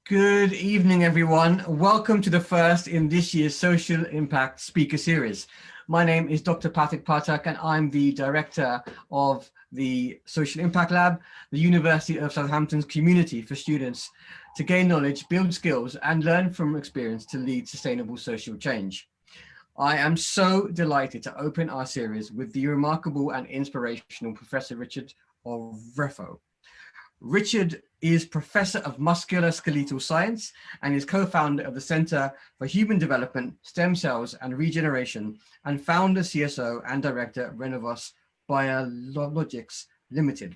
Good evening, everyone. Welcome to the first in this year's Social Impact Speaker Series. My name is Dr. Pathik Pathak, and I'm the Director of the Social Impact Lab, the University of Southampton's community for students to gain knowledge, build skills, and learn from experience to lead sustainable social change. I am so delighted to open our series with the remarkable and inspirational Professor Richard Oreffo. Richard is Professor of Musculoskeletal Science and is co-founder of the Center for Human Development, Stem Cells and Regeneration, and founder, CSO, and director of Renovos Biologics Limited.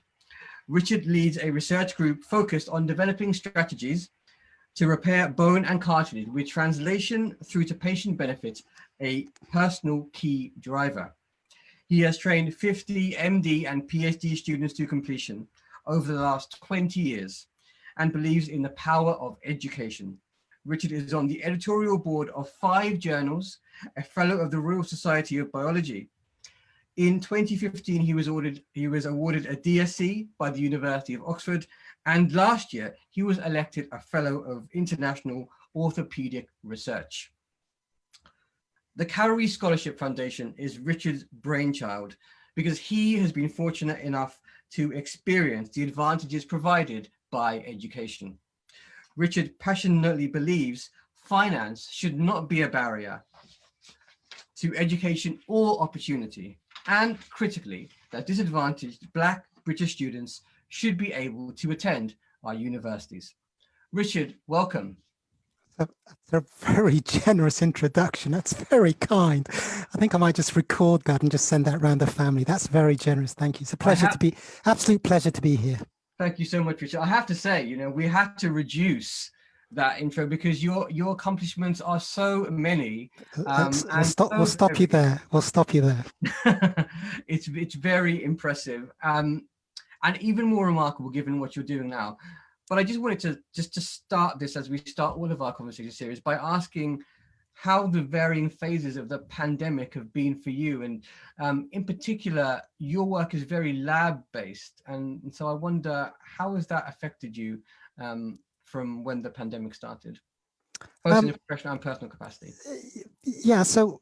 Richard leads a research group focused on developing strategies to repair bone and cartilage, with translation through to patient benefit a personal key driver. He has trained 50 MD and PhD students to completion over the last 20 years and believes in the power of education. Richard is on the editorial board of 5 journals, a fellow of the Royal Society of Biology. In 2015, he was awarded a DSc by the University of Oxford, and last year he was elected a fellow of International Orthopedic Research. The Cowrie Scholarship Foundation is Richard's brainchild because he has been fortunate enough to experience the advantages provided by education. Richard passionately believes finance should not be a barrier to education or opportunity, and critically, that disadvantaged Black British students should be able to attend our universities. Richard, welcome. That's a very generous introduction. That's very kind. I think I might just record that and just send that around the family. That's very generous. Thank you. It's a pleasure to be, absolute pleasure to be here. Thank you so much, Richard. I have to say, you know, we had to reduce that intro because your accomplishments are so many. We'll stop you there. We'll stop you there. It's very impressive, and even more remarkable given what you're doing now. But I just wanted to start this, as we start all of our conversation series, by asking how the varying phases of the pandemic have been for you. And in particular, your work is very lab-based. And so I wonder, how has that affected you from when the pandemic started, both in a professional and personal capacity? Yeah, so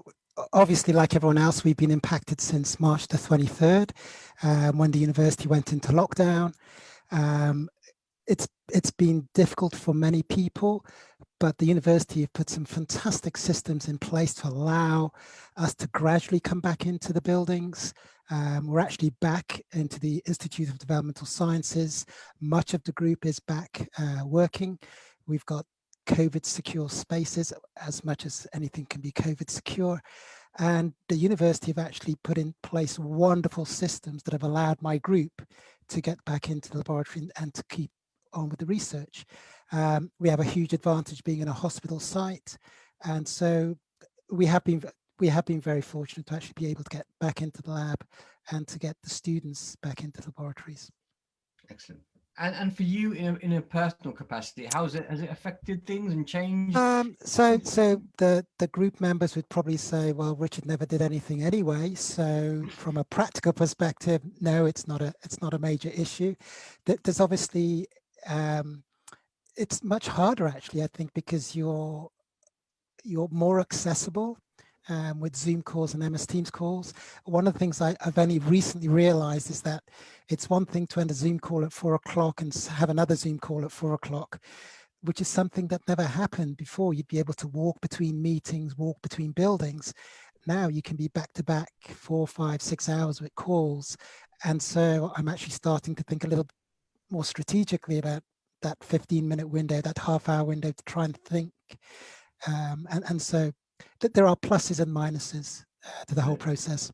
obviously, like everyone else, we've been impacted since March the 23rd, when the university went into lockdown. It's been difficult for many people, but the university have put some fantastic systems in place to allow us to gradually come back into the buildings. We're actually back into the Institute of Developmental Sciences. Much of the group is back working. We've got COVID secure spaces, as much as anything can be COVID secure. And the university have actually put in place wonderful systems that have allowed my group to get back into the laboratory and to keep on with the research. We have a huge advantage being in a hospital site, and so we have been very fortunate to actually be able to get back into the lab and to get the students back into the laboratories. Excellent. And for you in a personal capacity, has it affected things and changed? So the group members would probably say, well, Richard never did anything anyway. So from a practical perspective, no, it's not a major issue. There's obviously it's much harder actually, I think, because you're more accessible with Zoom calls and MS Teams calls. One of the things I've only recently realized is that it's one thing to end a Zoom call at 4 o'clock and have another Zoom call at 4 o'clock, which is something that never happened before. You'd be able to walk between meetings, walk between buildings. Now you can be back to back 4, 5, 6 hours with calls. And so I'm actually starting to think a little more strategically about that 15-minute window, that half-hour window, to try and think. And so there are pluses and minuses to the whole process.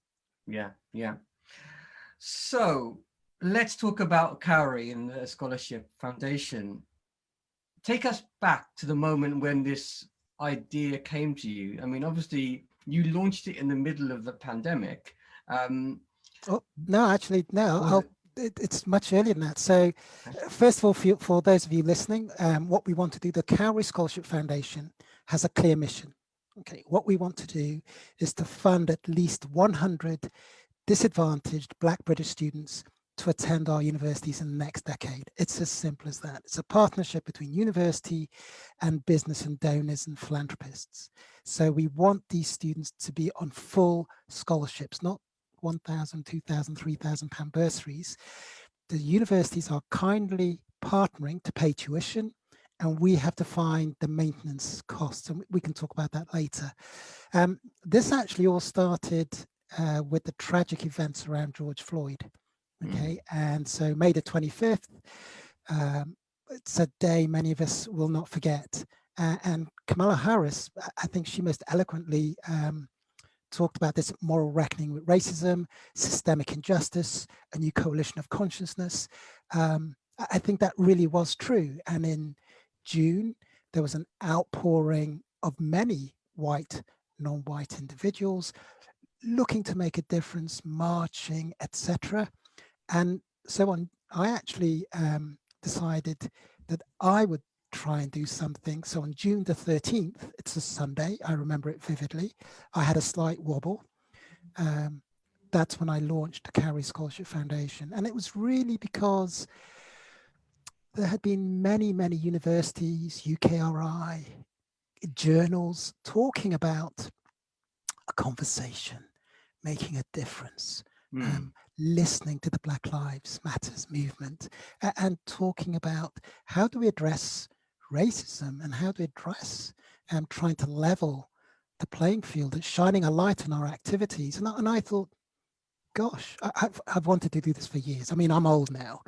Yeah. So let's talk about Cowrie and the Scholarship Foundation. Take us back to the moment when this idea came to you. I mean, obviously, you launched it in the middle of the pandemic. It's much earlier than that. So first of all, for those of you listening, what we want to do, the Cowrie Scholarship Foundation has a clear mission. Okay, what we want to do is to fund at least 100 disadvantaged Black British students to attend our universities in the next decade. It's as simple as that. It's a partnership between university and business and donors and philanthropists. So we want these students to be on full scholarships, not 1,000, 2,000, 3,000 pound bursaries. The universities are kindly partnering to pay tuition, and we have to find the maintenance costs, and we can talk about that later. This actually all started with the tragic events around George Floyd. Okay, and so May the 25th, it's a day many of us will not forget. And Kamala Harris, I think she most eloquently talked about this moral reckoning with racism, systemic injustice, a new coalition of consciousness. I think that really was true. And in June, there was an outpouring of many white, non-white individuals looking to make a difference, marching, etc. And so on, I actually decided that I would try and do something. So on June the 13th, it's a Sunday, I remember it vividly, I had a slight wobble. That's when I launched the Cowrie Scholarship Foundation. And it was really because there had been many, many universities, UKRI, journals talking about a conversation, making a difference, listening to the Black Lives Matters movement, and talking about how do we address racism and how do we address trying to level the playing field, shining a light on our activities. And I thought, gosh, I've wanted to do this for years. I mean, I'm old now,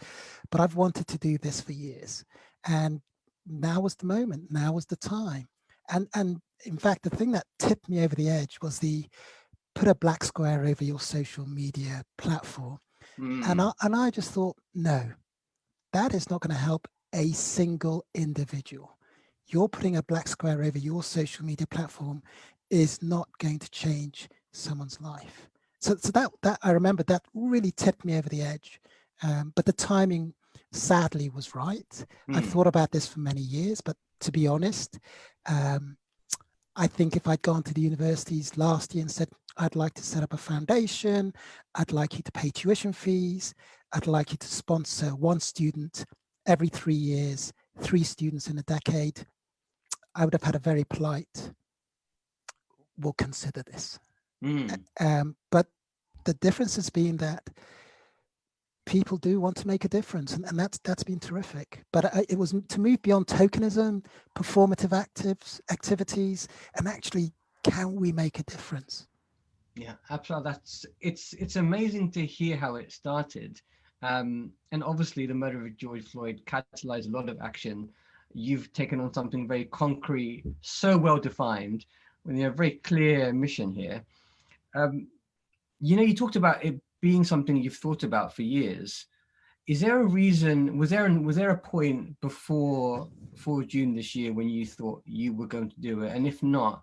but I've wanted to do this for years. And now was the moment, now was the time. And in fact, the thing that tipped me over the edge was the put a black square over your social media platform. And I just thought, no, that is not going to help a single individual. You're putting a black square over your social media platform is not going to change someone's life. So that I remember that really tipped me over the edge. But the timing, sadly, was right. I've thought about this for many years, but to be honest, I think if I'd gone to the universities last year and said, I'd like to set up a foundation, I'd like you to pay tuition fees, I'd like you to sponsor one student every 3 years, 3 students in a decade, I would have had a very polite, we'll consider this. But the difference has been that people do want to make a difference, and that's been terrific. But it was to move beyond tokenism, performative activities, and actually, can we make a difference? Yeah, absolutely. It's amazing to hear how it started, and obviously the murder of George Floyd catalyzed a lot of action. You've taken on something very concrete, so well defined, with a very clear mission here. You talked about it being something you've thought about for years. Is there a reason, was there a point before June this year when you thought you were going to do it? And if not,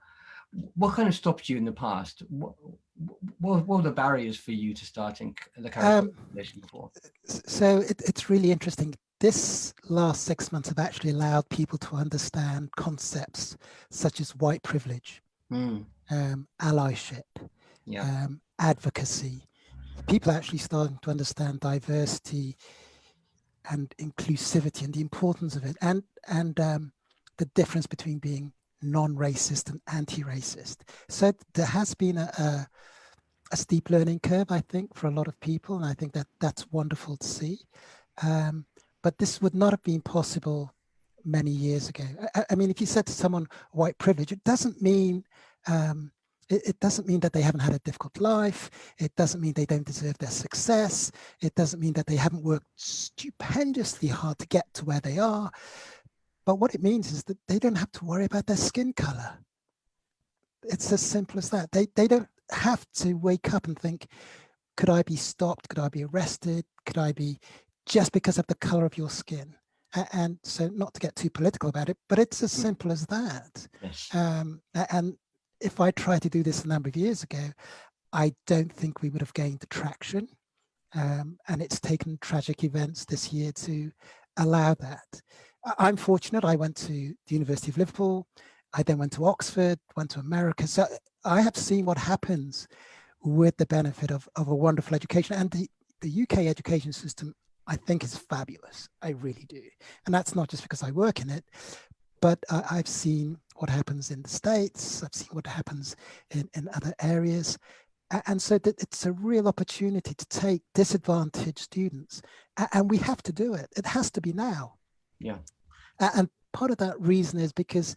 what kind of stopped you in the past? What were the barriers for you to starting the Cowrie Foundation before? So it's really interesting. This last 6 months have actually allowed people to understand concepts such as white privilege, allyship, advocacy. People are actually starting to understand diversity and inclusivity and the importance of it, and the difference between being non-racist and anti-racist. So there has been a steep learning curve, I think, for a lot of people, and I think that's wonderful to see. But this would not have been possible many years ago. I mean, if you said to someone white privilege, it doesn't mean it doesn't mean that they haven't had a difficult life. It doesn't mean they don't deserve their success. It doesn't mean that they haven't worked stupendously hard to get to where they are. But what it means is that they don't have to worry about their skin color. It's as simple as that. They don't have to wake up and think, could I be stopped? Could I be arrested? Could I be, just because of the color of your skin? And so, not to get too political about it, but it's as simple as that. Yes. And if I tried to do this a number of years ago, I don't think we would have gained the traction. And it's taken tragic events this year to allow that. I'm fortunate. I went to the University of Liverpool. I then went to Oxford, went to America. So I have seen what happens with the benefit of a wonderful education. And the the UK education system, I think, is fabulous. I really do. And that's not just because I work in it, but I've seen what happens in the States. I've seen what happens in other areas. And so that it's a real opportunity to take disadvantaged students, and we have to do it. It has to be now. Yeah. And part of that reason is because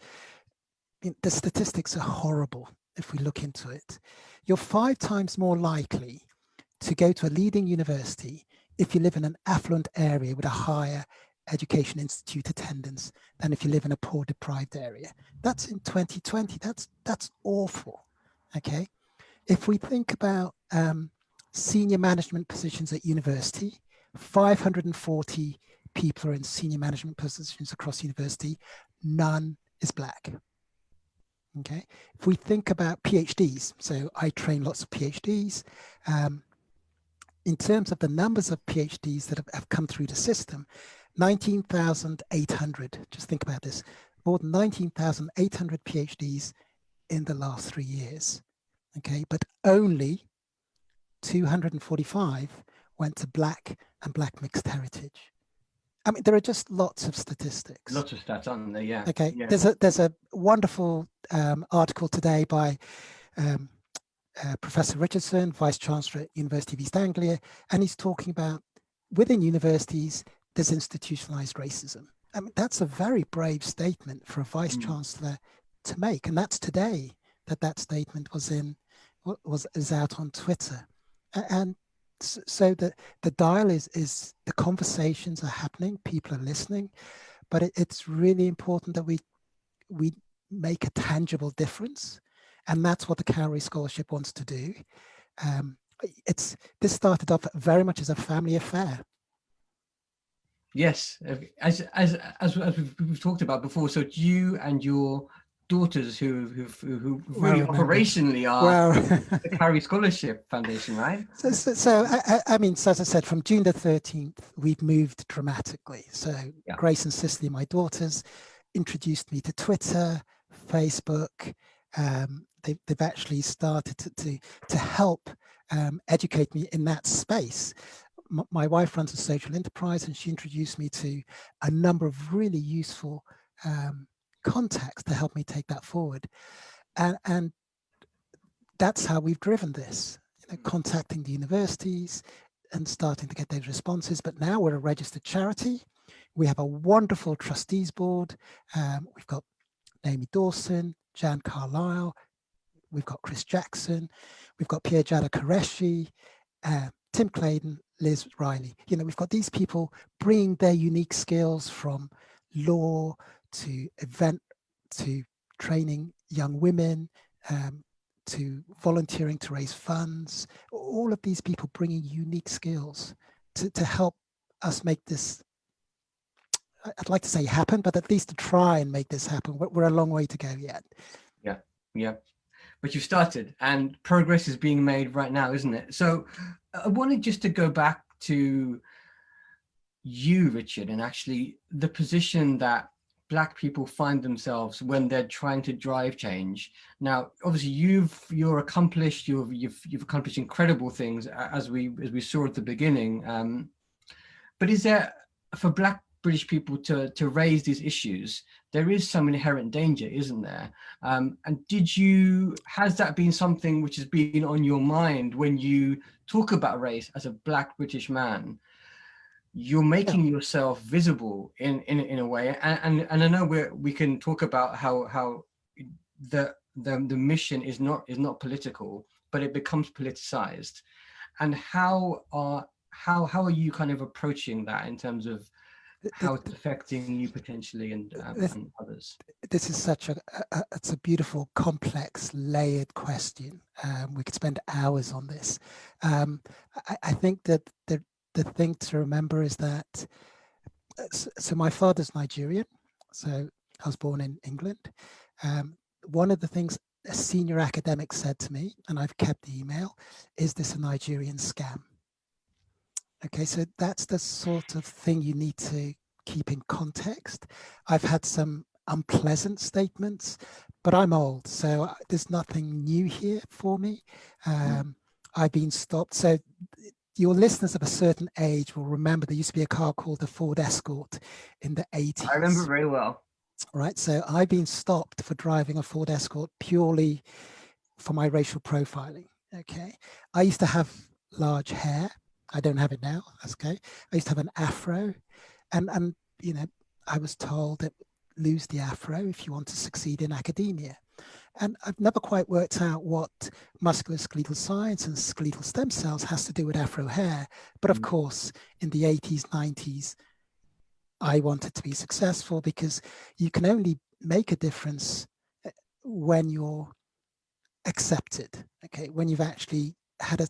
the statistics are horrible. If we look into it, you're 5 times more likely to go to a leading university if you live in an affluent area with a higher education institute attendance than if you live in a poor deprived area. That's in 2020. That's awful. Okay. If we think about senior management positions at university, 540 people are in senior management positions across university, none is Black. Okay. If we think about PhDs, so I train lots of PhDs. In terms of the numbers of PhDs that have come through the system, 19,800, just think about this, more than 19,800 PhDs in the last 3 years. Okay, but only 245 went to Black and Black mixed heritage. I mean, there are just lots of statistics. Lots of stats, aren't there? Yeah. Okay, yeah. There's a wonderful article today by Professor Richardson, Vice Chancellor at University of East Anglia, and he's talking about within universities, there's institutionalized racism. I mean, that's a very brave statement for a Vice Chancellor to make, and that's today that statement is out on Twitter. And so the dial is the conversations are happening, people are listening, but it's really important that we make a tangible difference. And that's what the Cowrie Scholarship wants to do. This started off very much as a family affair. Yes, as we've talked about before. So it's you and your daughters who really operationally are the Cowrie Scholarship Foundation, right? So I mean, so as I said, from June the 13th, we've moved dramatically. So yeah. Grace and Cicely, my daughters, introduced me to Twitter, Facebook. They've actually started to help educate me in that space. My wife runs a social enterprise, and she introduced me to a number of really useful contacts to help me take that forward. And that's how we've driven this, contacting the universities and starting to get those responses. But now we're a registered charity. We have a wonderful trustees board. We've got Naomi Dawson, Jan Carlisle, we've got Chris Jackson, we've got Pierre Jada Qureshi, Tim Clayton, Liz Riley. We've got these people bringing their unique skills from law to event, to training young women, to volunteering to raise funds. All of these people bringing unique skills to help us make this, I'd like to say happen, but at least to try and make this happen. We're a long way to go yet. Yeah. But you've started, and progress is being made right now, isn't it? So I wanted just to go back to you, Richard, and actually the position that Black people find themselves when they're trying to drive change. Now, obviously, you're accomplished. You've accomplished incredible things, as we saw at the beginning. But is there, for Black British people to raise these issues, there is some inherent danger, isn't there? And has that been something which has been on your mind when you talk about race as a Black British man? You're making yourself visible in a way, and I know we can talk about how the mission is not political, but it becomes politicized. And how are you kind of approaching that in terms of how it's affecting you potentially and others? This is it's a beautiful, complex, layered question. We could spend hours on this. I think that the thing to remember is that, so my father's Nigerian, so I was born in England. One of the things a senior academic said to me, and I've kept the email, is this a Nigerian scam? Okay, so that's the sort of thing you need to keep in context. I've had some unpleasant statements, but I'm old, so there's nothing new here for me. I've been stopped. So your listeners of a certain age will remember there used to be a car called the Ford Escort in the 80s. I remember very well. Right. So I've been stopped for driving a Ford Escort purely for my racial profiling. Okay. I used to have large hair. I don't have it now. That's okay. I used to have an afro, and you know, I was told that lose the afro if you want to succeed in academia. And I've never quite worked out what musculoskeletal science and skeletal stem cells has to do with afro hair. But of course, in the 80s, 90s, I wanted to be successful, because you can only make a difference when you're accepted. Okay, when you've actually had a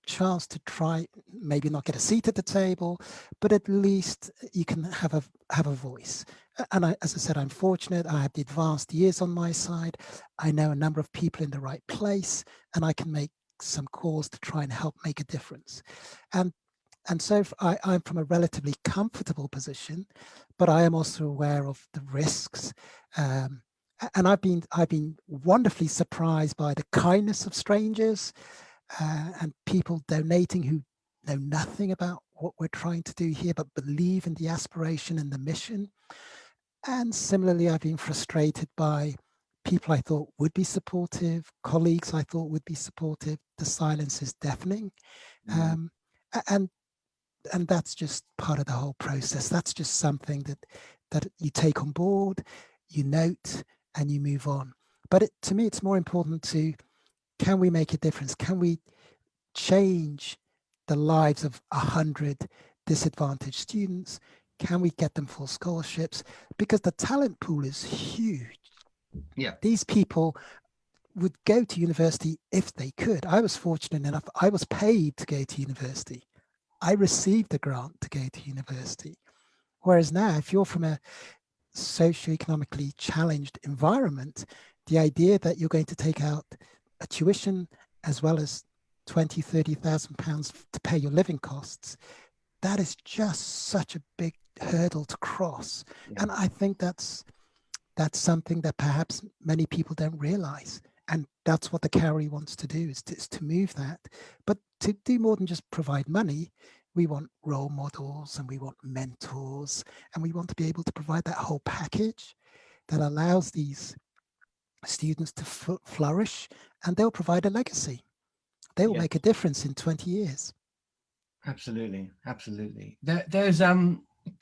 chance to try, maybe not get a seat at the table, but at least you can have a voice. And as I said, I'm fortunate. I have the advanced years on my side. I know a number of people in the right place, and I can make some calls to try and help make a difference. And so I'm from a relatively comfortable position, but I am also aware of the risks. And I've been wonderfully surprised by the kindness of strangers and people donating who know nothing about what we're trying to do here, but believe in the aspiration and the mission. And similarly, I've been frustrated by people I thought would be supportive, colleagues I thought would be supportive. The silence is deafening. And that's just part of the whole process. That's just something that you take on board, you note, and you move on. But to me, it's more important to, can we make a difference? Can we change the lives of 100 disadvantaged students? Can we get them full scholarships? Because the talent pool is huge. Yeah. These people would go to university if they could. I was fortunate enough, I was paid to go to university. I received a grant to go to university. Whereas now, if you're from a socioeconomically challenged environment, the idea that you're going to take out a tuition as well as 20, 30,000 pounds to pay your living costs, that is just such a big hurdle to cross. Yeah. And I think that's something that perhaps many people don't realize. And that's what the Cowrie wants to do, is to move that. But to do more than just provide money, we want role models and we want mentors, and we want to be able to provide that whole package that allows these students to flourish, and they'll provide a legacy. They will make a difference in 20 years. Absolutely, absolutely. There's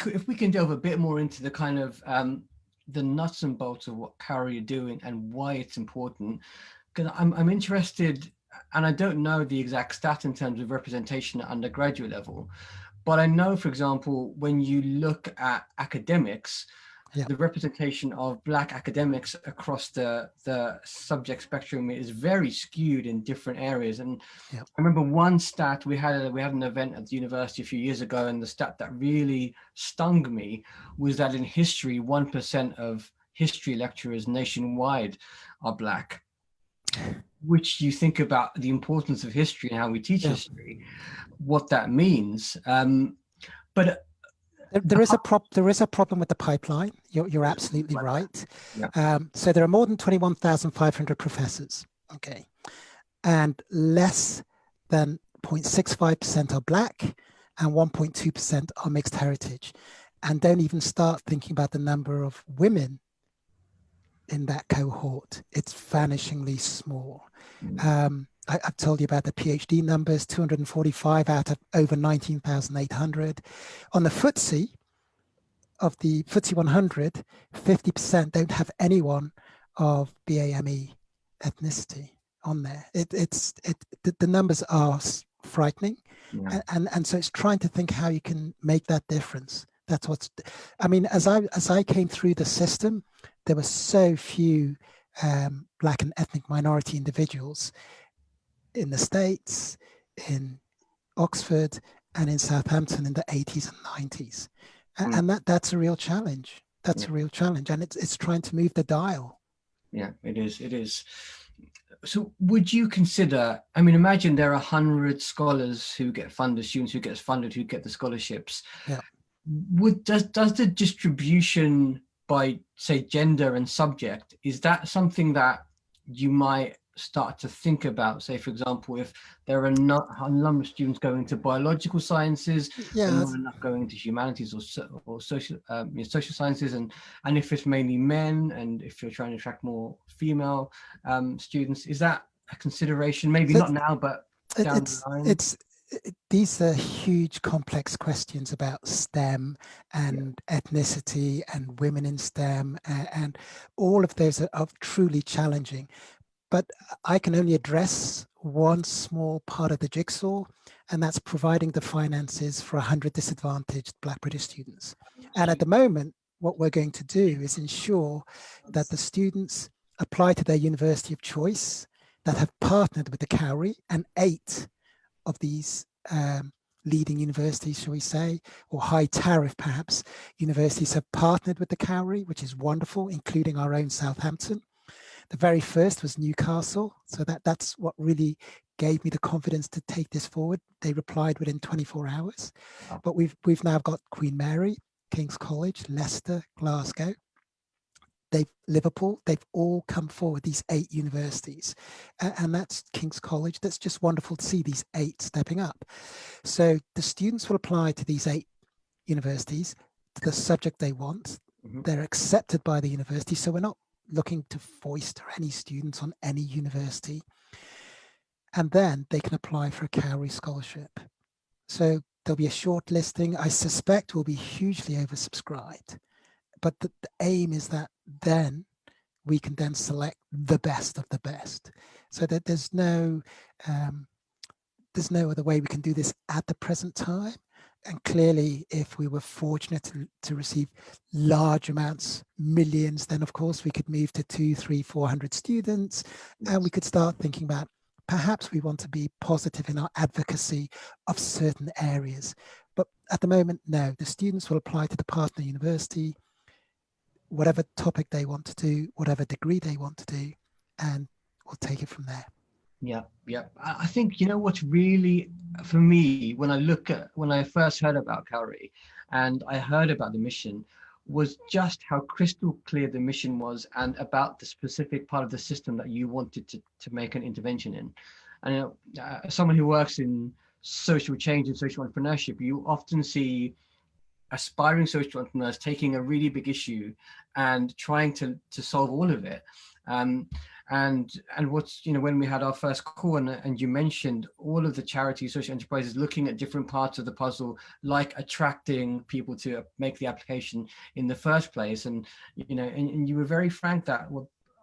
if we can delve a bit more into the kind of the nuts and bolts of what Cowrie are doing and why it's important, because I'm interested, and I don't know the exact stat in terms of representation at undergraduate level, but I know, for example, when you look at academics, the representation of Black academics across the subject spectrum is very skewed in different areas. And I remember one stat, we had an event at the university a few years ago, and the stat that really stung me was that in history, 1% of history lecturers nationwide are Black. Which you think about the importance of history and how we teach history, what that means. But there is a problem with the pipeline. You're absolutely right. Yeah. So there are more than 21,500 professors, okay, and less than 0.65% are Black, and 1.2% are mixed heritage. And don't even start thinking about the number of women in that cohort. It's vanishingly small. I've told you about the PhD numbers, 245 out of over 19,800. On the FTSE, of the FTSE 100, 50% don't have anyone of BAME ethnicity on there. The numbers are frightening. Yeah. And so it's trying to think how you can make that difference. That's what's, I mean, as I came through the system, there were so few Black and ethnic minority individuals in the States, in Oxford, and in Southampton in the 80s and 90s. And that's a real challenge. That's a real challenge. And it's trying to move the dial. Yeah, it is. So would you consider, I mean, imagine there are 100 scholars who get funded, students who get funded, who get the scholarships. Yeah. Does the distribution by, say, gender and subject, is that something that you might start to think about, say, for example, if there are not a number of students going to biological sciences, but not enough going to humanities or social social sciences, and if it's mainly men, and if you're trying to attract more female students, is that a consideration? Maybe not now, but down the line. These are huge, complex questions about STEM and ethnicity and women in STEM, and all of those are truly challenging. But I can only address one small part of the jigsaw, and that's providing the finances for 100 disadvantaged Black British students. And at the moment, what we're going to do is ensure that the students apply to their university of choice that have partnered with the Cowrie, and 8 of these leading universities, shall we say, or high tariff perhaps, universities have partnered with the Cowrie, which is wonderful, including our own Southampton. The very first was Newcastle. So that's what really gave me the confidence to take this forward. They replied within 24 hours. Wow. But we've now got Queen Mary, King's College, Leicester, Glasgow, Liverpool, they've all come forward, these 8 universities. And that's King's College. That's just wonderful to see these 8 stepping up. So the students will apply to these 8 universities, to the subject they want. Mm-hmm. They're accepted by the university. So we're not looking to foist any students on any university. And then they can apply for a Cowrie Scholarship. So there'll be a short listing. I suspect will be hugely oversubscribed. But the aim is that then we can then select the best of the best. So that there's no other way we can do this at the present time. And clearly, if we were fortunate to receive large amounts, millions, then of course we could move to 200, 300, 400 students, and we could start thinking about perhaps we want to be positive in our advocacy of certain areas. But at the moment, no, the students will apply to the partner university, whatever topic they want to do, whatever degree they want to do, and we'll take it from there. Yeah. I think, what's really, for me, when I first heard about Cowrie and I heard about the mission, was just how crystal clear the mission was, and about the specific part of the system that you wanted to make an intervention in. And as someone who works in social change and social entrepreneurship, you often see aspiring social entrepreneurs taking a really big issue and trying to solve all of it. And what's, when we had our first call, and you mentioned all of the charities, social enterprises looking at different parts of the puzzle, like attracting people to make the application in the first place. And you were very frank that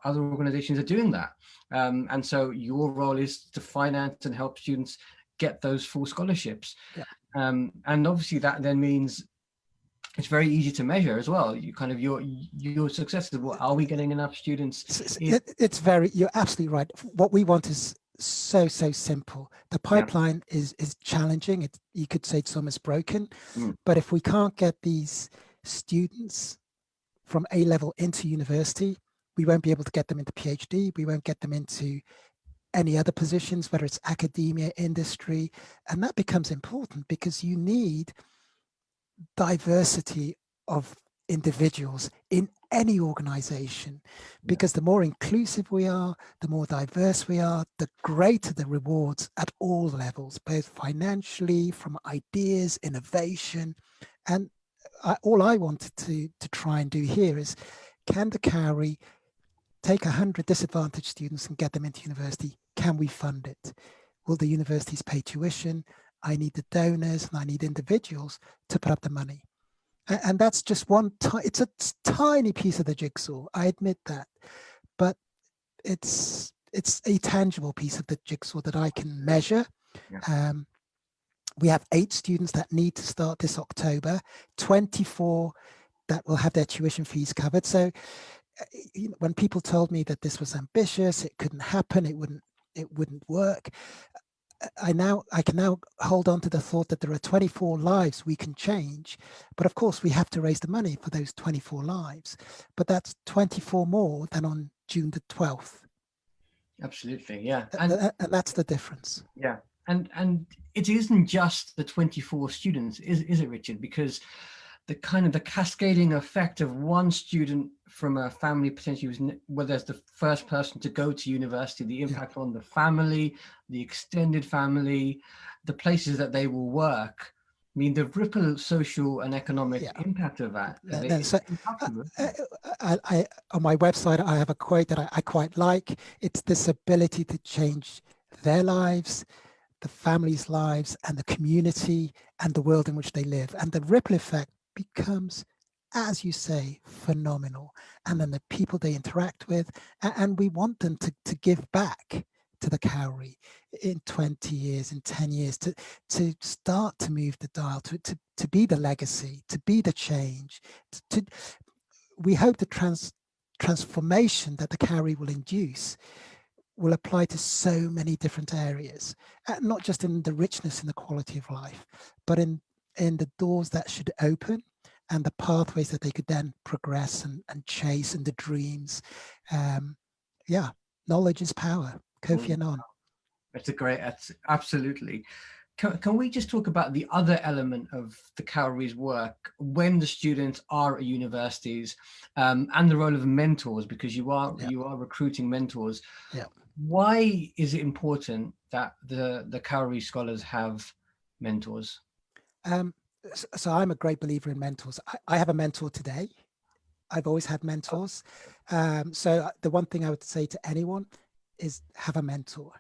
other organizations are doing that. And so your role is to finance and help students get those full scholarships. Yeah. And obviously that then means it's very easy to measure as well. You kind of your successes. Well, are we getting enough students? You're absolutely right. What we want is so simple. The pipeline is challenging. You could say it's almost broken. But if we can't get these students from A level into university, we won't be able to get them into PhD. We won't get them into any other positions, whether it's academia, industry. And that becomes important because you need diversity of individuals in any organization, because the more inclusive we are, the more diverse we are, the greater the rewards at all levels, both financially, from ideas, innovation. And all I wanted to try and do here is, can the Cowrie take 100 disadvantaged students and get them into university? Can we fund it? Will the universities pay tuition? I need the donors and I need individuals to put up the money. And that's just it's a tiny piece of the jigsaw, I admit that, but it's a tangible piece of the jigsaw that I can measure. Yeah. We have 8 students that need to start this October, 24 that will have their tuition fees covered. So when people told me that this was ambitious, it couldn't happen, it wouldn't work, I can now hold on to the thought that there are 24 lives we can change, but of course we have to raise the money for those 24 lives. But that's 24 more than on June the 12th. Absolutely, yeah. And that's the difference. Yeah, and it isn't just the 24 students, is it, Richard? Because the kind of the cascading effect of one student from a family potentially was whether it's the first person to go to university, the impact on the family, the extended family, the places that they will work. I mean, the ripple social and economic impact of that. So, on my website, I have a quote that I quite like. It's this ability to change their lives, the family's lives, and the community and the world in which they live. And the ripple effect becomes, as you say, phenomenal. And then the people they interact with, and we want them to give back to the Cowrie in 20 years, in 10 years, to start to move the dial, to be the legacy, to be the change. We hope the transformation that the Cowrie will induce will apply to so many different areas, not just in the richness and the quality of life, but in the doors that should open and the pathways that they could then progress and chase, and the dreams. Knowledge is power. Kofi Annan. That's absolutely. Can we just talk about the other element of the Cowrie's work when the students are at universities, and the role of mentors, because you are recruiting mentors. Yeah. Why is it important that the Cowrie scholars have mentors? So I'm a great believer in mentors. I have a mentor today. I've always had mentors. So the one thing I would say to anyone is have a mentor.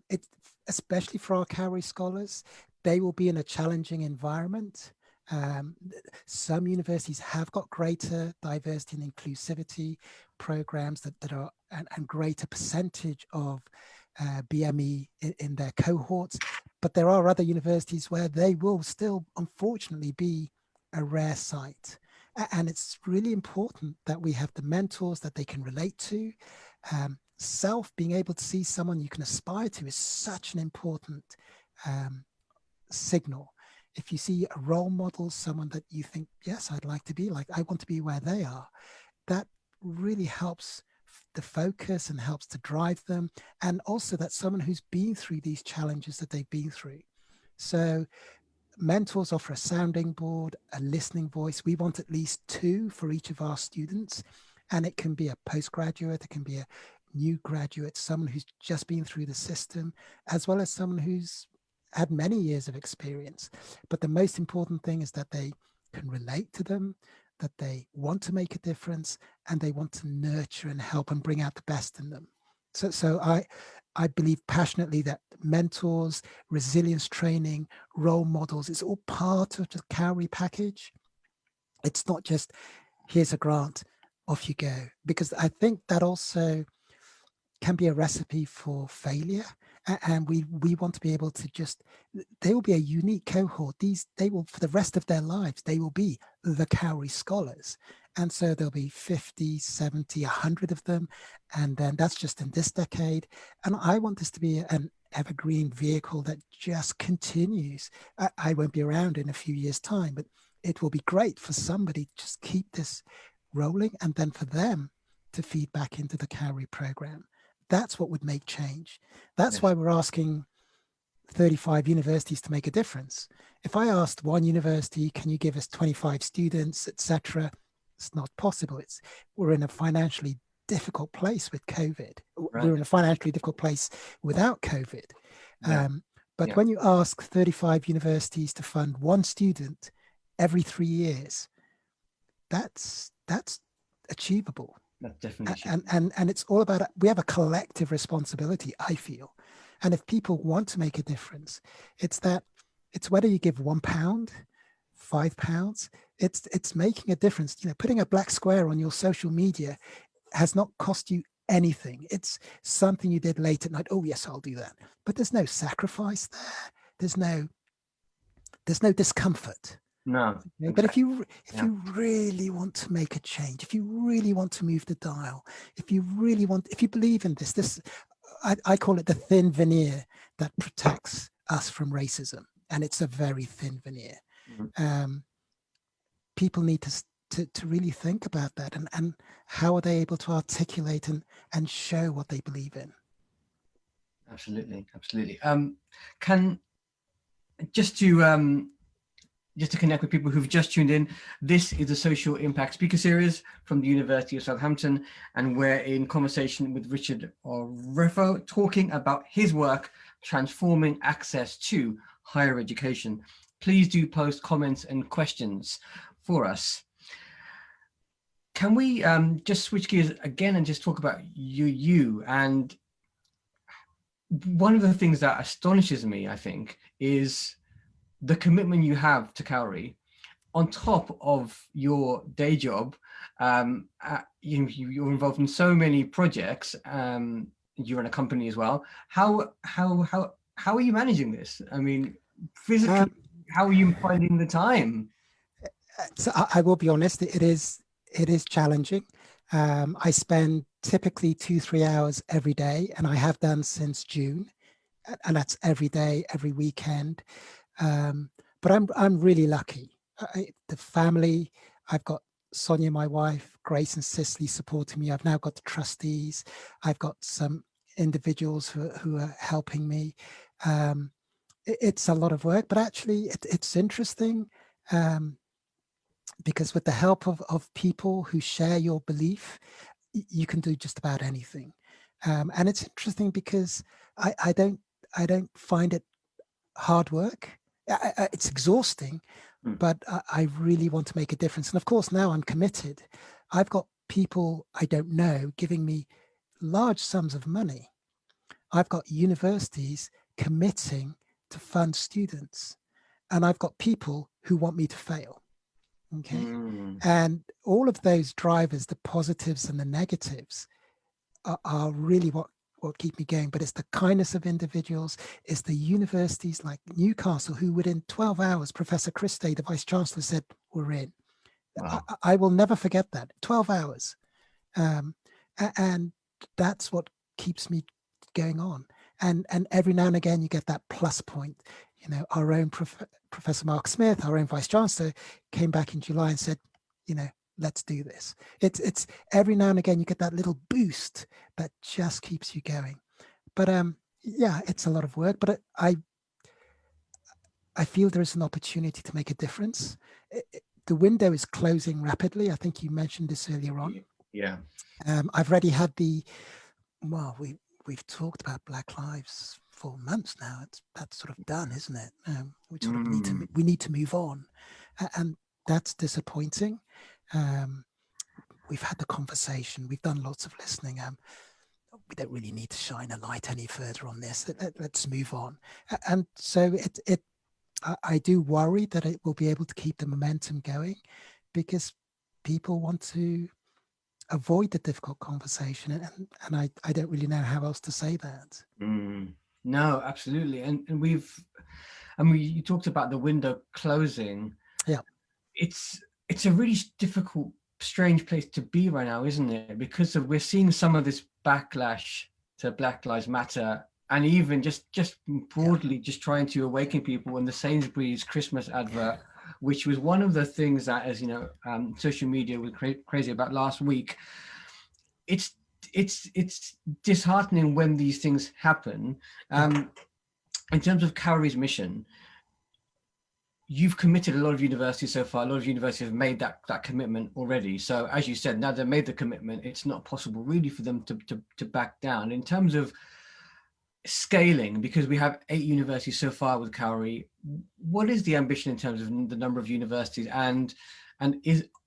It's especially for our Cowrie scholars, they will be in a challenging environment. Some universities have got greater diversity and inclusivity programs that are and greater percentage of BME in their cohorts, but there are other universities where they will still, unfortunately, be a rare sight. And it's really important that we have the mentors that they can relate to. Being able to see someone you can aspire to is such an important signal. If you see a role model, someone that you think, yes, I'd like to be like, I want to be where they are, that really helps the focus and helps to drive them. And also that someone who's been through these challenges that they've been through. So mentors offer a sounding board, a listening voice. We want at least 2 for each of our students. And it can be a postgraduate, it can be a new graduate, someone who's just been through the system, as well as someone who's had many years of experience. But the most important thing is that they can relate to them, that they want to make a difference, and they want to nurture and help and bring out the best in them. So I believe passionately that mentors, resilience training, role models, it's all part of the Cowrie package. It's not just, here's a grant, off you go, because I think that also can be a recipe for failure. And we want to be able to they will be a unique cohort. They will, for the rest of their lives, they will be the Cowrie scholars. And so there'll be 50, 70, 100 of them. And then that's just in this decade. And I want this to be an evergreen vehicle that just continues. I won't be around in a few years' time, but it will be great for somebody to just keep this rolling, and then for them to feed back into the Cowrie program. That's what would make change. That's why we're asking 35 universities to make a difference. If I asked one university, can you give us 25 students, etc., it's not possible. We're in a financially difficult place with COVID. Right. We're in a financially difficult place without COVID. But when you ask 35 universities to fund one student every 3 years, that's achievable. That's definitely and it's all about, we have a collective responsibility, I feel. And if people want to make a difference, it's whether you give £1, £5, it's making a difference. Putting a black square on your social media has not cost you anything. It's something you did late at night. Oh yes, I'll do that. But there's no sacrifice there. There's no discomfort. No. But if you really want to make a change, if you really want to move the dial, if you believe in this, I call it the thin veneer that protects us from racism. And it's a very thin veneer. Mm-hmm. People need to really think about that, and how are they able to articulate and show what they believe in. Absolutely. Can just to just to connect with people who've just tuned in, this is a Social Impact Speaker Series from the University of Southampton, and we're in conversation with Richard Oreffo, talking about his work transforming access to higher education. Please do post comments and questions for us. Can we just switch gears again and just talk about you? And one of the things that astonishes me, I think, is the commitment you have to Cowrie on top of your day job. You're involved in so many projects. You run a company as well. How are you managing this? I mean, physically, how are you finding the time? So I will be honest, it is challenging. I spend typically 2-3 hours every day, and I have done since June, and that's every day, every weekend. But I'm really lucky. The family, I've got Sonia, my wife, Grace and Cicely supporting me. I've now got the trustees. I've got some individuals who are helping me. It's a lot of work, but actually it's interesting. Because with the help of people who share your belief, you can do just about anything. And it's interesting because I don't find it hard work. It's exhausting, but I really want to make a difference. And of course, now I'm committed. I've got people I don't know giving me large sums of money. I've got universities committing to fund students, and I've got people who want me to fail. Okay. And all of those drivers, the positives and the negatives, are really what keep me going. But it's the kindness of individuals. It's the universities like Newcastle, who within 12 hours, Professor Christie, the Vice Chancellor, said, we're in. Wow. I will never forget that. 12 hours. And that's what keeps me going on. And every now and again, you get that plus point. You know, our own Professor Mark Smith, our own Vice Chancellor, came back in July and said, you know, let's do this. It's every now and again you get that little boost that just keeps you going. But yeah, it's a lot of work, but I feel there is an opportunity to make a difference. The window is closing rapidly. I think you mentioned this earlier on. Yeah. I've already had we've talked about Black Lives for months now. That's sort of done, isn't it? We need to move on, and that's disappointing. We've had the conversation. We've done lots of listening. We don't really need to shine a light any further on this. Let's move on. And so I do worry that it will be able to keep the momentum going, because people want to avoid the difficult conversation, and I don't really know how else to say that. No, absolutely. And you talked about the window closing. Yeah, it's a really difficult, strange place to be right now, isn't it? Because we're seeing some of this backlash to Black Lives Matter, and even just broadly just trying to awaken people. And the Sainsbury's Christmas advert, which was one of the things that, as you know, social media was crazy about last week. It's disheartening when these things happen. In terms of Cowrie's mission, you've committed a lot of universities so far. A lot of universities have made that commitment already. So as you said, now they've made the commitment, it's not possible really for them to back down. In terms of scaling, because we have 8 universities so far with Cowrie, what is the ambition in terms of the number of universities, and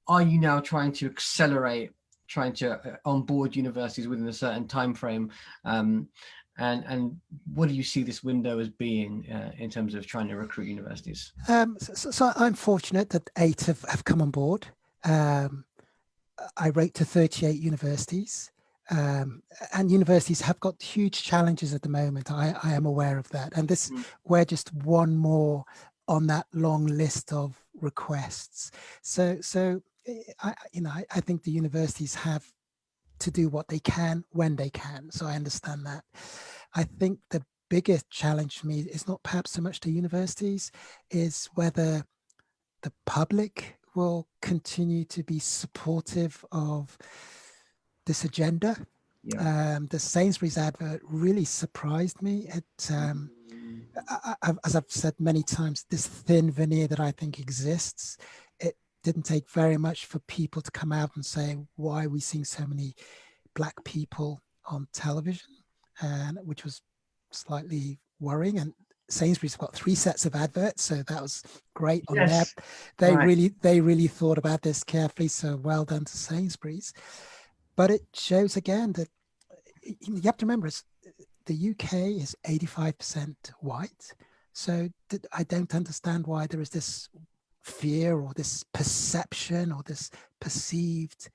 are you now trying to accelerate, trying to onboard universities within a certain time frame, and what do you see this window as being in terms of trying to recruit universities? So I'm fortunate that 8 have come on board. I wrote to 38 universities. And universities have got huge challenges at the moment. I am aware of that, and we're just one more on that long list of requests. So I think the universities have to do what they can when they can. So I understand that. I think the biggest challenge for me is not perhaps so much the universities, is whether the public will continue to be supportive of this agenda. Yeah. The Sainsbury's advert really surprised me. as I've said many times, this thin veneer that I think exists, it didn't take very much for people to come out and say, why are we seeing so many Black people on television? And which was slightly worrying. And Sainsbury's got 3 sets of adverts, so that was great on Yes. there. Right. They really thought about this carefully, so well done to Sainsbury's. But it shows again that you have to remember, the UK is 85% white. So I don't understand why there is this fear or this perception or this perceived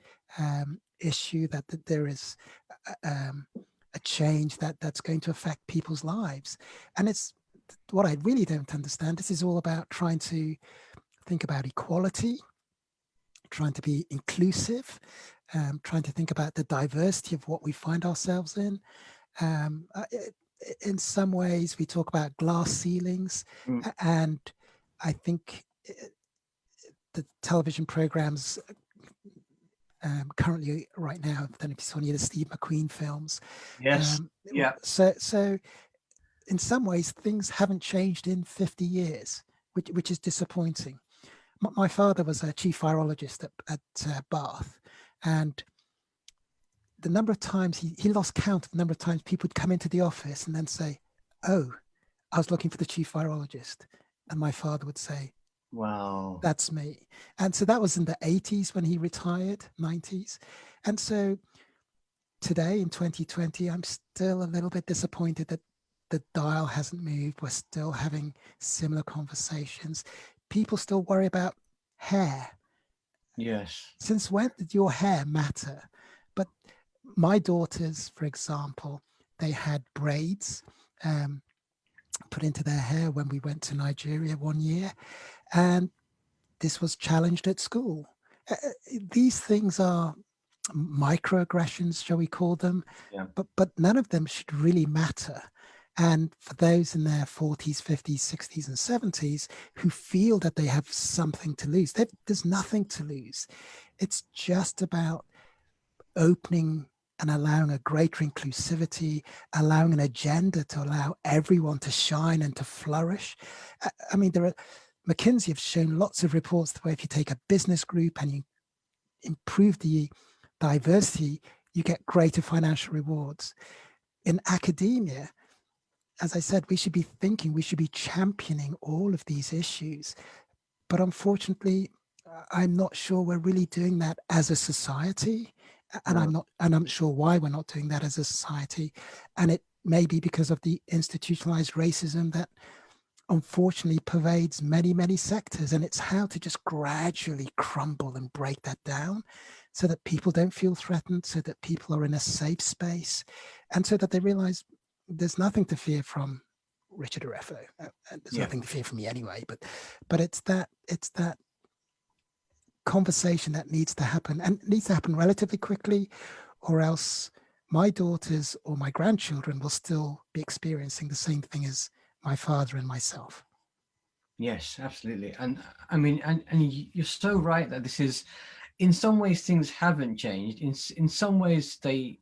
issue that there is a change that's going to affect people's lives. And it's what I really don't understand. This is all about trying to think about equality, trying to be inclusive, trying to think about the diversity of what we find ourselves in. In some ways, we talk about glass ceilings, and I think the television programs currently right now, I don't know if you saw any of the Steve McQueen films. Yes. Yeah. So in some ways, things haven't changed in 50 years, which is disappointing. My father was a chief virologist at Bath, and the number of times he lost count of the number of times people would come into the office and then say, "Oh, I was looking for the chief virologist," and my father would say, Wow. "That's me." And so that was in the 80s when he retired, 90s. And so today in 2020, I'm still a little bit disappointed that the dial hasn't moved. We're still having similar conversations. People still worry about hair. Yes. Since when did your hair matter? But my daughters, for example, they had braids put into their hair when we went to Nigeria one year, and this was challenged at school. These things are microaggressions, shall we call them? Yeah. But none of them should really matter. And for those in their 40s, 50s, 60s, and 70s who feel that they have something to lose, there's nothing to lose. It's just about opening and allowing a greater inclusivity, allowing an agenda to allow everyone to shine and to flourish. I mean, McKinsey have shown lots of reports where if you take a business group and you improve the diversity, you get greater financial rewards. In academia, as I said, we should be championing all of these issues. But unfortunately, I'm not sure we're really doing that as a society. And I'm not sure why we're not doing that as a society. And it may be because of the institutionalized racism that unfortunately pervades many, many sectors. And it's how to just gradually crumble and break that down so that people don't feel threatened, so that people are in a safe space, and so that they realize there's nothing to fear from Richard Oreffo. There's nothing to fear from me anyway, but it's that conversation that needs to happen, and it needs to happen relatively quickly, or else my daughters or my grandchildren will still be experiencing the same thing as my father and myself. Yes, absolutely. And I mean, and you're so right that this is, in some ways things haven't changed. In some ways they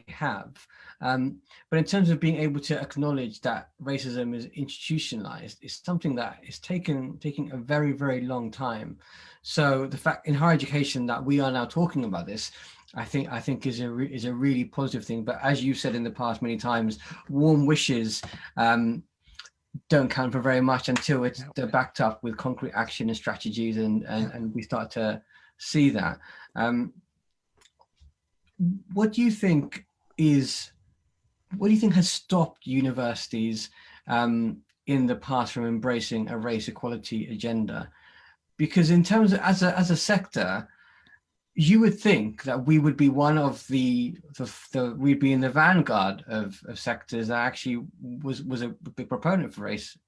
have. But in terms of being able to acknowledge that racism is institutionalized, it's something that is taking a very, very long time. So the fact in higher education that we are now talking about this, I think is a really positive thing. But as you've said in the past many times, warm wishes don't count for very much until they're backed up with concrete action and strategies, and we start to see that. What do you think has stopped universities in the past from embracing a race equality agenda? Because in terms of as a sector, you would think that we would be one of we'd be in the vanguard of sectors that actually was a big proponent for race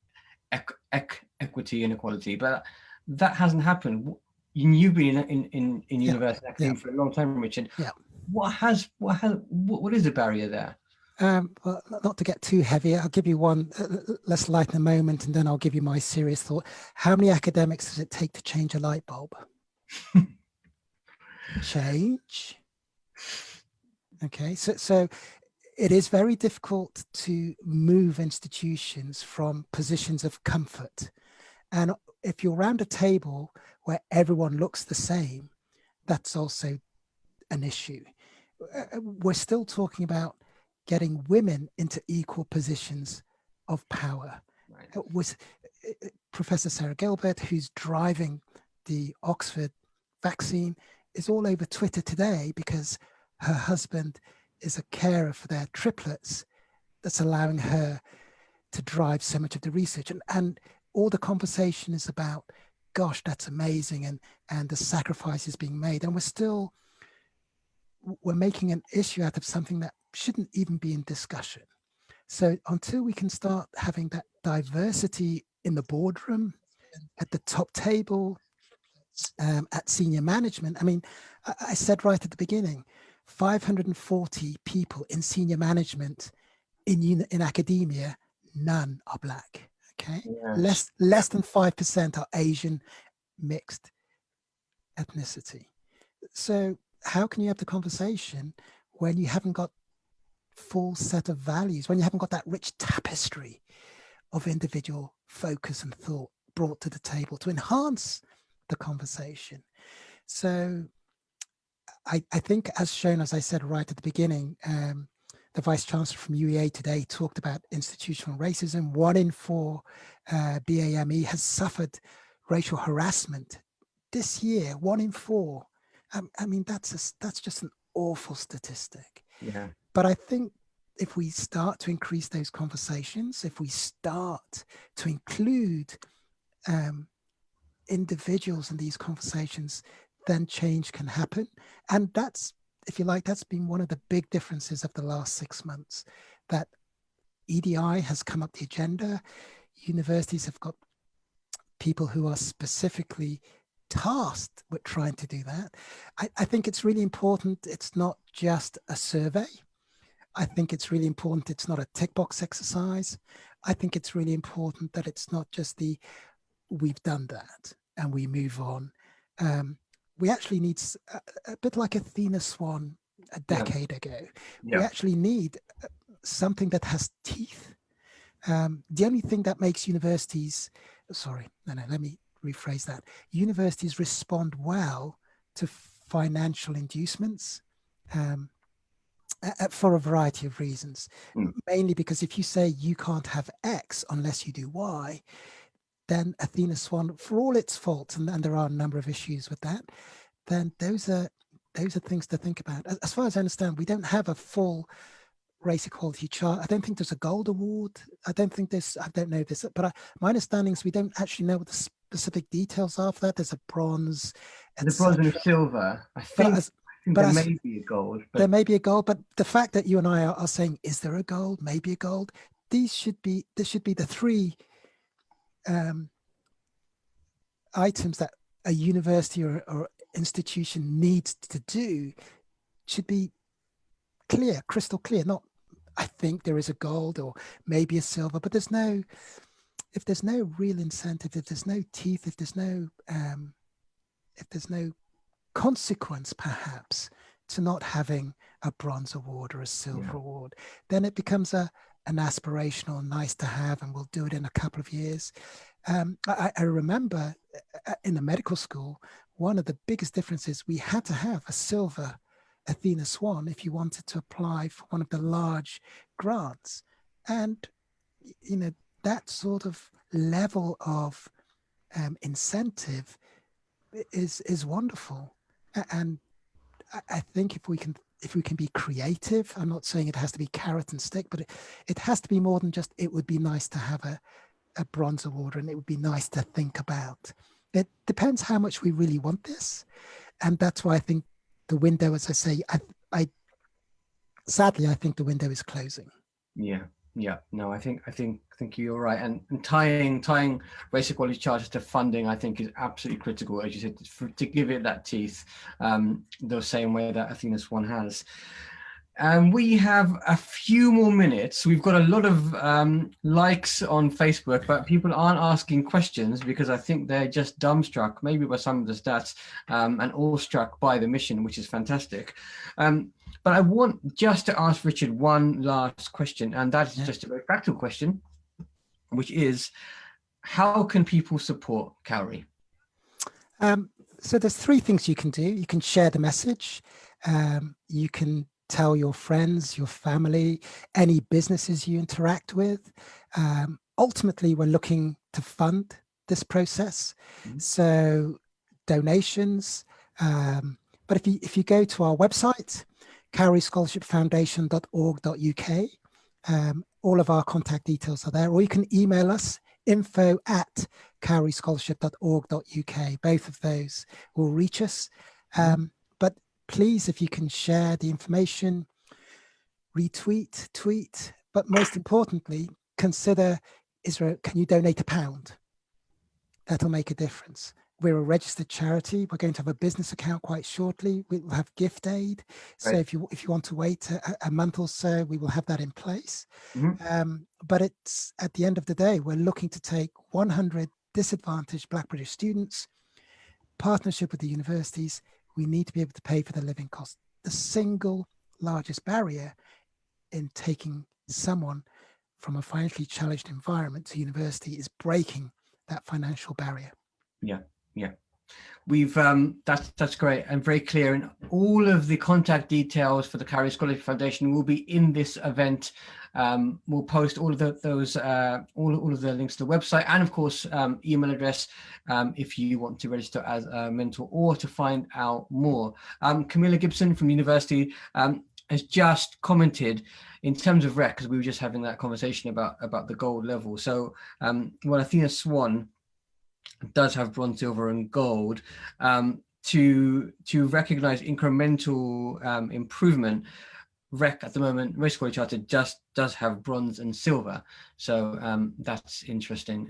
equity and equality, but that hasn't happened. You've been in university academia for a long time, Richard. What is the barrier there? Well, not to get too heavy, I'll give you one, let's lighten a moment, and then I'll give you my serious thought. How many academics does it take to change a light bulb? Change. Okay, so it is very difficult to move institutions from positions of comfort. And if you're around a table where everyone looks the same, that's also an issue. We're still talking about getting women into equal positions of power. Right. With Professor Sarah Gilbert, who's driving the Oxford vaccine, is all over Twitter today because her husband is a carer for their triplets. That's allowing her to drive so much of the research. And all the conversation is about, gosh, that's amazing, and the sacrifices being made. And we're making an issue out of something that shouldn't even be in discussion. So until we can start having that diversity in the boardroom, at the top table, at senior management, I mean, I said right at the beginning, 540 people in senior management in academia, none are Black. Okay, Yes. less than 5% are Asian mixed ethnicity. So how can you have the conversation when you haven't got full set of values, when you haven't got that rich tapestry of individual focus and thought brought to the table to enhance the conversation? So I think, as shown, as I said right at the beginning, the Vice Chancellor from UEA today talked about institutional racism. 1 in 4 BAME has suffered racial harassment this year. 1 in 4. I mean, that's just an awful statistic. Yeah. But I think if we start to increase those conversations, if we start to include individuals in these conversations, then change can happen. And that's, if you like, that's been one of the big differences of the last 6 months, that EDI has come up the agenda. Universities have got people who are specifically tasked with trying to do that. I think it's really important. It's not just a survey. I think it's really important. It's not a tick box exercise. I think it's really important that it's not just we've done that and we move on. We actually need, a bit like Athena Swan a decade ago, we actually need something that has teeth. The only thing that makes universities, let me rephrase that. Universities respond well to financial inducements for a variety of reasons, mainly because if you say you can't have X unless you do Y, then Athena Swan, for all its faults, and there are a number of issues with that, then those are things to think about. As far as I understand, we don't have a full race equality chart. I don't think there's a gold award. I don't know this, but my understanding is we don't actually know what the specific details are for that. There's a bronze, the bronze and a silver. I think there may be a gold. There may be a gold, but the fact that you and I are saying, is there a gold? Maybe a gold. This should be the 3 items that a university or institution needs to do, should be clear, crystal clear. Not, I think there is a gold or maybe a silver, but if there's no real incentive, if there's no teeth, if there's no consequence perhaps to not having a bronze award or a silver award, then it becomes an aspirational, nice to have, and we'll do it in a couple of years. I remember in the medical school, one of the biggest differences, we had to have a silver Athena Swan if you wanted to apply for one of the large grants. And, that sort of level of incentive is wonderful. And I think if we can be creative, I'm not saying it has to be carrot and stick, but it has to be more than just, it would be nice to have a bronze award and it would be nice to think about. It depends how much we really want this. And that's why I think the window, as I say, sadly, I think the window is closing. Yeah. No, I think you're right. And tying race equality charters to funding, I think, is absolutely critical, as you said, to give it that teeth, the same way that Athena Swan has. We have a few more minutes. We've got a lot of likes on Facebook, but people aren't asking questions because I think they're just dumbstruck, maybe by some of the stats, and awestruck by the mission, which is fantastic. But I want just to ask Richard one last question, and that is just a very practical question, which is, how can people support Cowrie? So there's three things you can do. You can share the message. You can tell your friends, your family, any businesses you interact with. Ultimately, we're looking to fund this process. So donations. But if you go to our website, cowriescholarshipfoundation.org.uk, all of our contact details are there, or you can email us, info@cowriescholarship.org.uk. Both of those will reach us. But please, if you can share the information, retweet, tweet, but most importantly, consider, can you donate £1? That'll make a difference. We're a registered charity. We're going to have a business account quite shortly. We will have gift aid. So if you want to wait a month or so, we will have that in place. But it's, at the end of the day, we're looking to take 100 disadvantaged Black British students, partnership with the universities. We need to be able to pay for the living cost. The single largest barrier in taking someone from a financially challenged environment to university is breaking that financial barrier. Yeah, we've that's great and very clear, and all of the contact details for the Cowrie Scholarship Foundation will be in this event. We'll post all of those all of the links to the website, and of course email address if you want to register as a mentor or to find out more. Camilla Gibson from university has just commented in terms of rec, because we were just having that conversation about the gold level. So Athena Swan does have bronze, silver and gold. To recognize incremental improvement, rec at the moment, Race Quality Charter just does have bronze and silver. So that's interesting.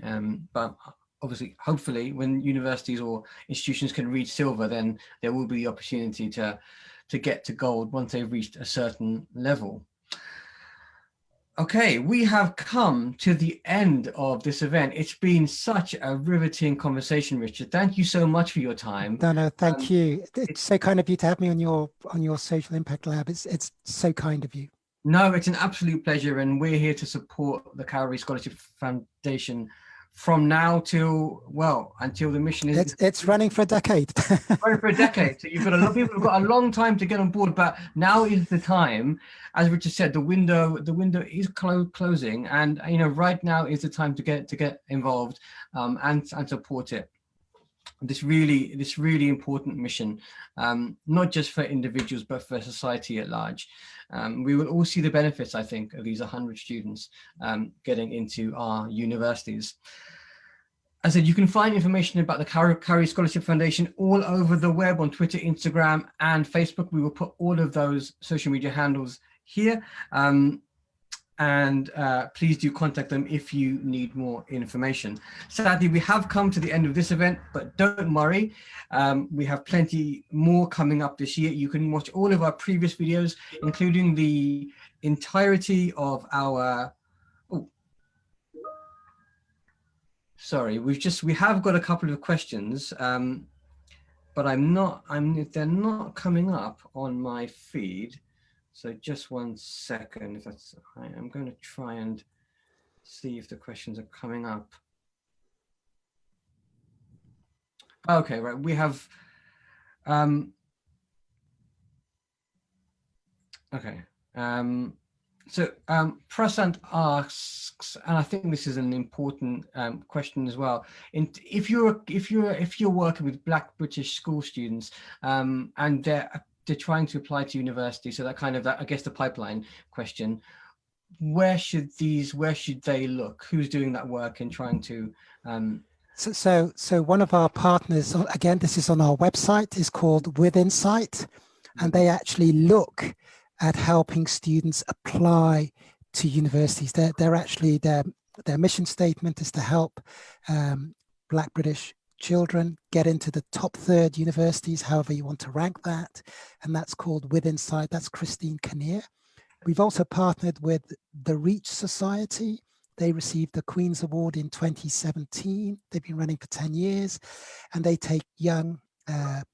But obviously, hopefully when universities or institutions can reach silver, then there will be the opportunity to get to gold once they've reached a certain level. Okay, we have come to the end of this event. It's been such a riveting conversation, Richard. Thank you so much for your time. No, thank you. It's so kind of you to have me on your Social Impact Lab. It's so kind of you. No, it's an absolute pleasure, and we're here to support the Cowrie Scholarship Foundation from now until the mission is. It's running for a decade. Running for a decade. So you've got a lot of people who've got a long time to get on board, but now is the time. As Richard said, the window is closing, and right now is the time to get involved and support it. This really important mission, not just for individuals but for society at large. We will all see the benefits, I think, of these 100 students getting into our universities. As I said, you can find information about the Cowrie Scholarship Foundation all over the web, on Twitter, Instagram and Facebook. We will put all of those social media handles here. And please do contact them if you need more information. Sadly, we have come to the end of this event, but don't worry, we have plenty more coming up this year. You can watch all of our previous videos, including the entirety of our we have got a couple of questions, but they're not coming up on my feed. So just 1 second, if that's all right. I'm going to try and see if the questions are coming up. Okay, right. We have, okay. So Prasant asks, and I think this is an important question as well. If you're working with Black British school students and they're trying to apply to university, so that kind of, I guess, the pipeline question, where should they look? Who's doing that work and trying to So one of our partners, again, this is on our website, is called With Insight, and they actually look at helping students apply to universities. Their mission statement is to help Black British children get into the top third universities, however you want to rank that, and that's called With Insight. That's Christine Kinnear. We've also partnered with the Reach Society. They received the Queen's Award in 2017. They've been running for 10 years, and they take young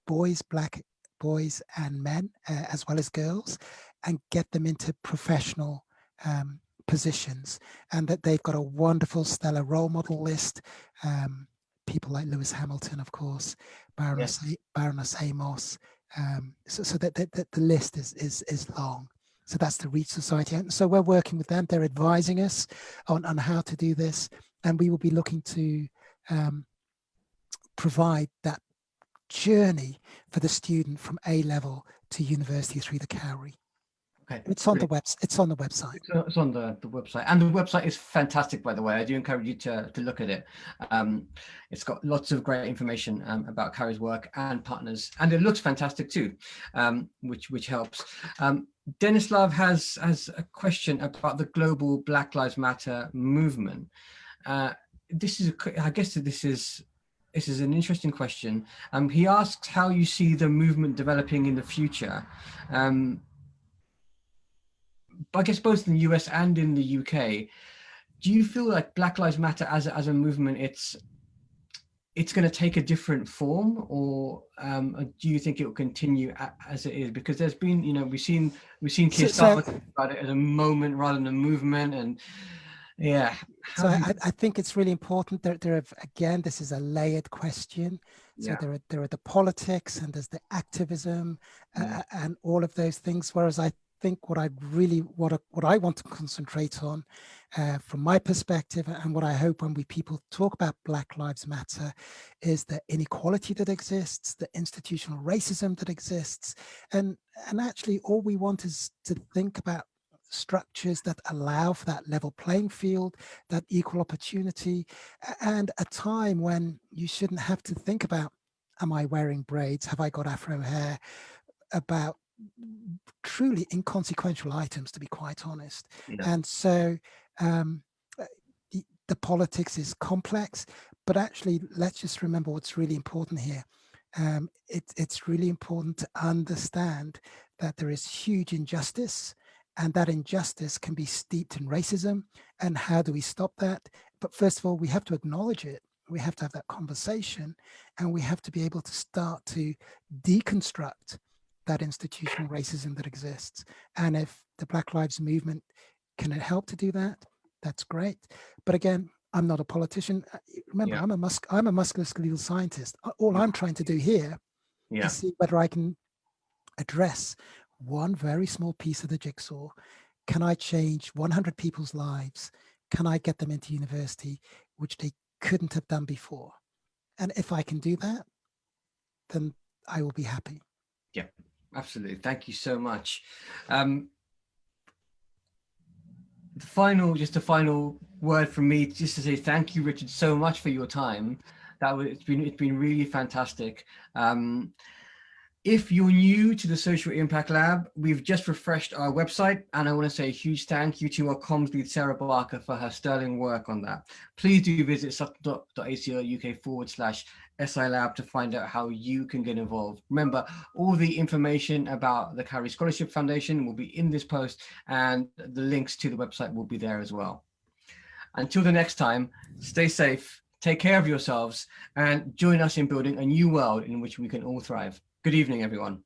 boys, Black boys and men, as well as girls, and get them into professional positions, and that they've got a wonderful stellar role model list. People like Lewis Hamilton, of course, Baroness Amos. So that the list is long. So that's the Reach Society. And so we're working with them. They're advising us on how to do this. And we will be looking to provide that journey for the student from A level to university through the Cowrie. Okay, it's on the website. It's on the website. It's on the website, and the website is fantastic, by the way. I do encourage you to look at it. It's got lots of great information about Cowrie's work and partners, and it looks fantastic too, which helps. Denislav has a question about the global Black Lives Matter movement. I guess this is an interesting question. He asks how you see the movement developing in the future. I guess both in the US and in the UK, do you feel like Black Lives Matter as a movement, it's going to take a different form, or do you think it will continue as it is? Because there's been, we've seen Keir Starmer talk about it as a moment rather than a movement, and yeah. So I think it's really important that again, this is a layered question. So there are the politics, and there's the activism, and all of those things. Whereas I think what I want to concentrate on from my perspective, and what I hope when people talk about Black Lives Matter, is the inequality that exists, the institutional racism that exists, and actually all we want is to think about structures that allow for that level playing field, that equal opportunity, and a time when you shouldn't have to think about, am I wearing braids, have I got afro hair, about truly inconsequential items, to be quite honest. And so the politics is complex, but actually let's just remember what's really important here. It's really important to understand that there is huge injustice, and that injustice can be steeped in racism. And how do we stop that? But first of all, we have to acknowledge it. We have to have that conversation, and we have to be able to start to deconstruct that institutional racism that exists. And if the Black Lives Movement can help to do that, that's great. But again, I'm not a politician. Remember, I'm a musculoskeletal scientist. All I'm trying to do here is see whether I can address one very small piece of the jigsaw. Can I change 100 people's lives? Can I get them into university, which they couldn't have done before? And if I can do that, then I will be happy. Yeah. Absolutely. Thank you so much. The final word from me, just to say thank you, Richard, so much for your time. It's been really fantastic. If you're new to the Social Impact Lab, we've just refreshed our website, and I want to say a huge thank you to our comms lead, Sarah Barker, for her sterling work on that. Please do visit sutton.ac.uk/SI Lab to find out how you can get involved. Remember, all the information about the Cowrie Scholarship Foundation will be in this post, and the links to the website will be there as well. Until the next time, stay safe, take care of yourselves, and join us in building a new world in which we can all thrive. Good evening, everyone.